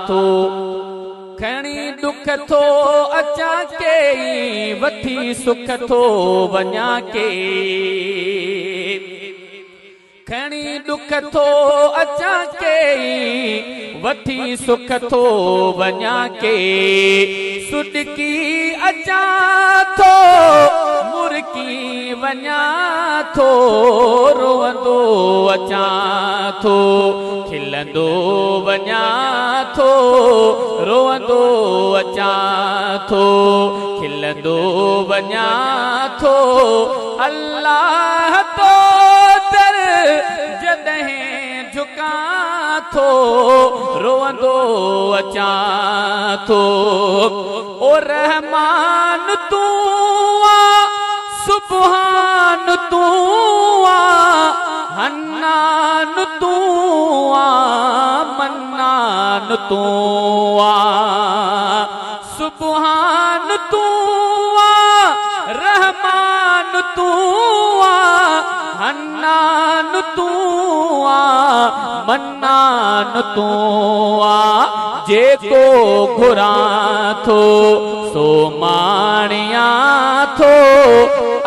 थो खणी दुख थो अचा के वठी सुख थो वञा के खणी दुख थो अचा के वठी सुख थो वञा के सुडकी अचा थो मुरकी वञा थो रोवंदो अचा थो खिलंदो वञा थो रोवंदो अचा थो खिलंदो वञा थो अल्लाह तो दर जॾहिं झुका थो रोवंदो अचा थो ओ रहमान तू सुबहान तू हन्नान तू मन्नान तू सुबहान तू रहमान तू हन्नान तू मन्नान तू जेको घुरां थो सो माणिया थो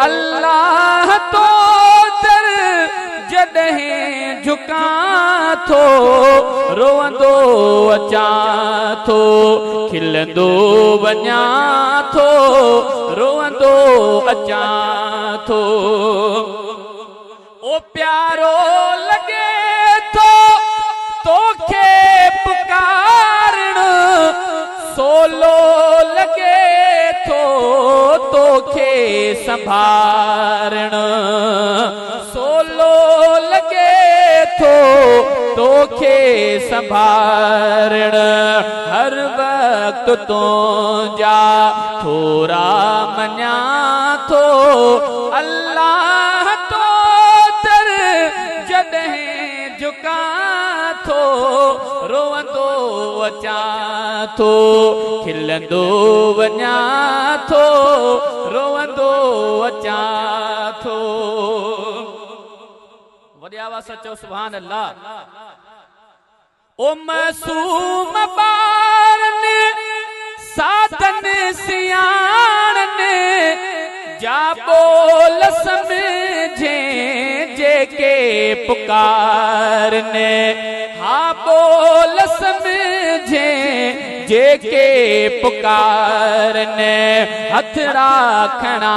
अल्लाह तो दर जॾहिं झुका थो रोवंदो अचा थो खिलंदो वञा थो रोवंदो अचा थो ओ प्यारो लगे थो तोखे पुकारण सोलो लगे थो तोखे संभारण सोलो लगे थो तोखे संभारण हर वक्त तुंहिंजा थोरा मञा थो अल्लाह तो दर जॾहिं झुका थो रोवंदो अचा थो खिलंदो वञा थो रोवंदो अचा थो वॾी आवाज़ सां चओ सुभान अल्लाह ओ मासूम ॿारनि साधन सियाणनि जा बोल समझे जेके पुकारने हा बोल समझे जेके पुकारने हथ राखना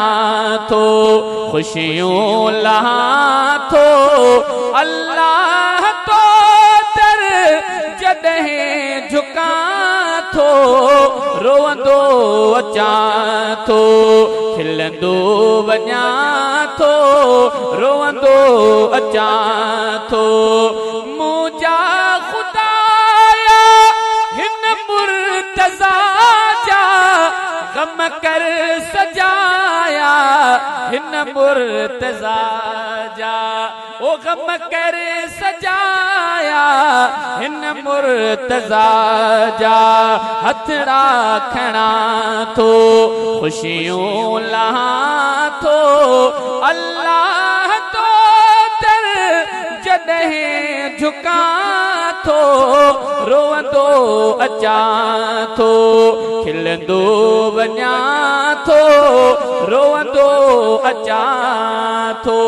थो खुशियों लहा थो अल्लाह तो दर जॾहिं झुका थो रोवंदो अचा थो खिलंदो वञा थो रोवंदो अचा थो मुंहिंजा खुदाया हिन मुर्तज़ा जा गम कर सजाया हिन मुर्तज़ा जा ओ गम कर सजाया हिन मुर्तज़ा जा हथ राखना थो खुशियों लहा थो अल्लाह तो दर जॾहिं झुका थो रोवंदो अचा थो खिलंदो वञा थो रोवंदो अचा थो